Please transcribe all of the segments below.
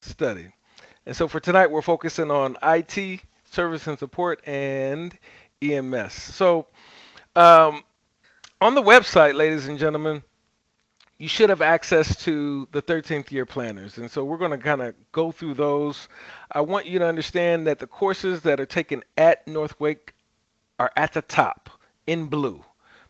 study. And so for tonight, we're focusing on IT, service and support, and EMS. So um, on the website, ladies and gentlemen, you should have access to the 13th year planners. And so we're going to kind of go through those. I want you to understand that the courses that are taken at Northwake are at the top in blue.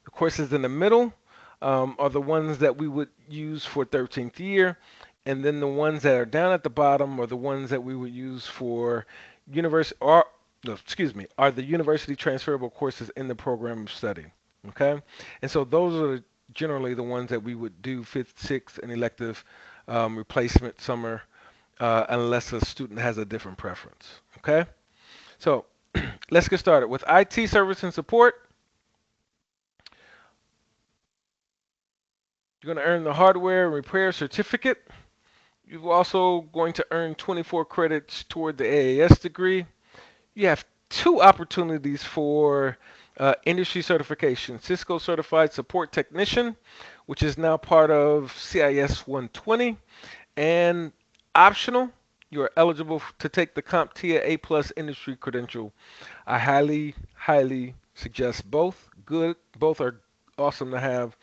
The courses in the middle are the ones that we would use for 13th year. And then the ones that are down at the bottom are the ones that we would use for university or no, excuse me, are the university transferable courses in the program of study. Okay, and so those are generally the ones that we would do fifth, sixth, and elective replacement summer, unless a student has a different preference. Okay, so let's get started with IT service and support. You're going to earn the hardware and repair certificate. You're also going to earn 24 credits toward the AAS degree. You have two opportunities for industry certification: Cisco Certified Support Technician, which is now part of CIS 120, and optional, you are eligible to take the CompTIA A Plus industry credential. I highly suggest both. Good, both are awesome to have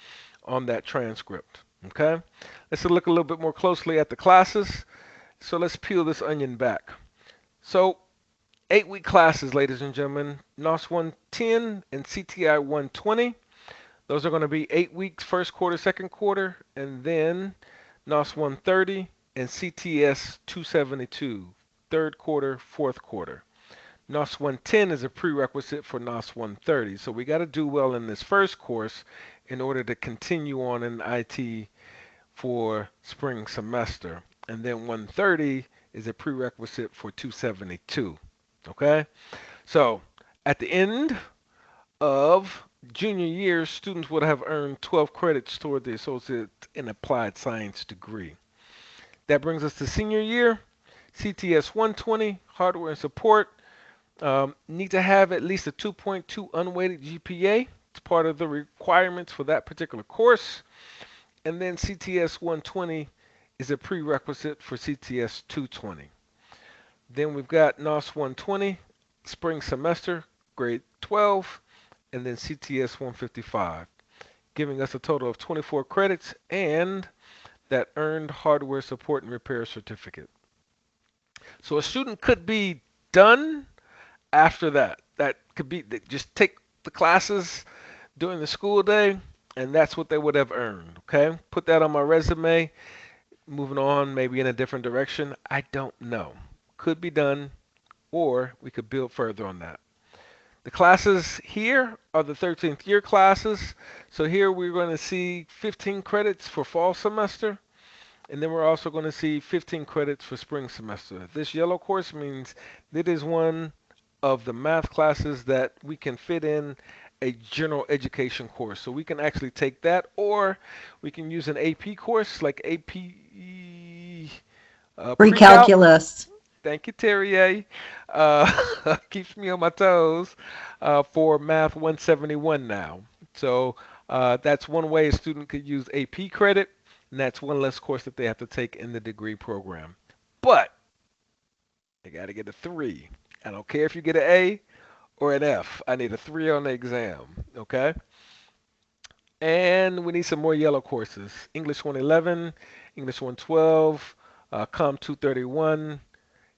on that transcript. Okay, let's look a little bit more closely at the classes. So let's peel this onion back. So 8-week classes, ladies and gentlemen. NOS 110 and CTI 120. Those are going to be 8 weeks, first quarter, second quarter, and then NOS 130 and CTS 272, third quarter, fourth quarter. NOS 110 is a prerequisite for NOS 130. So we got to do well in this first course in order to continue on in IT for spring semester. And then 130 is a prerequisite for 272. Okay? So at the end of junior year, students would have earned 12 credits toward the Associate in Applied Science degree. That brings us to senior year. CTS 120, hardware and support. Need to have at least a 2.2 unweighted GPA. It's part of the requirements for that particular course. And then CTS 120 is a prerequisite for CTS 220. Then we've got NOS 120, spring semester, grade 12, and then CTS 155, giving us a total of 24 credits and that earned hardware support and repair certificate. So a student could be done after that. That could be just take the classes during the school day, and that's what they would have earned. Okay, put that on my resume. Moving on, maybe in a different direction. I don't know. Could be done, or we could build further on that. The classes here are the 13th year classes. So here we're going to see 15 credits for fall semester, and then we're also going to see 15 credits for spring semester. This yellow course means it is one of the math classes that we can fit in a general education course. So we can actually take that, or we can use an AP course like AP pre-calc. Recalculus. Thank you, Terrier. Keeps me on my toes for Math 171 now. So that's one way a student could use AP credit, and that's one less course that they have to take in the degree program. But they got to get a 3. I don't care if you get an A or an F. I need a 3 on the exam. Okay? And we need some more yellow courses. English 111, English 112, Com 231,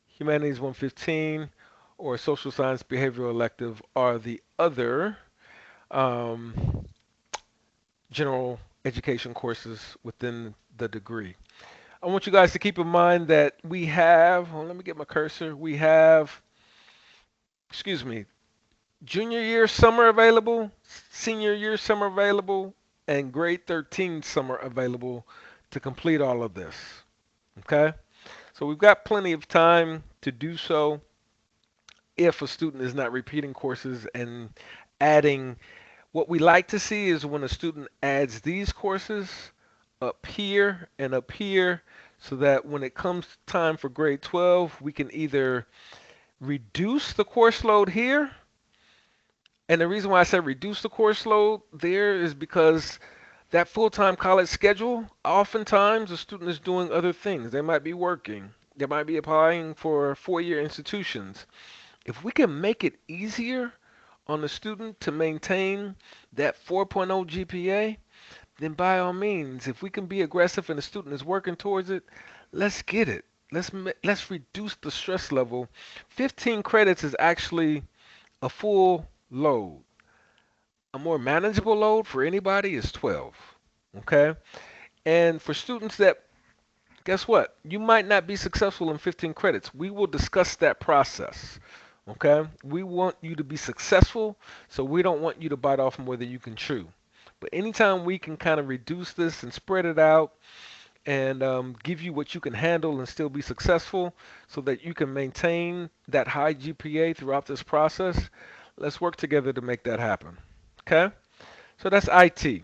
Humanities 115, or Social Science Behavioral Elective are the other um, general education courses within the degree. I want you guys to keep in mind that we have, let me get my cursor, we have, excuse me, junior year summer available, senior year summer available, and grade 13 summer available to complete all of this. Okay? So we've got plenty of time to do so if a student is not repeating courses and adding. What we like to see is when a student adds these courses up here and up here, so that when it comes time for grade 12, we can either reduce the course load here. And the reason why I said reduce the course load there is because that full-time college schedule, oftentimes a student is doing other things. They might be working. They might be applying for four-year institutions. If we can make it easier on the student to maintain that 4.0 GPA, then by all means, if we can be aggressive and the student is working towards it, let's get it. Let's reduce the stress level. 15 credits is actually a full load. A more manageable load for anybody is 12. Okay? And for students that, guess what? You might not be successful in 15 credits. We will discuss that process. Okay? We want you to be successful, so we don't want you to bite off more than you can chew. But anytime we can kind of reduce this and spread it out and give you what you can handle and still be successful so that you can maintain that high GPA throughout this process, let's work together to make that happen. Okay? So that's IT.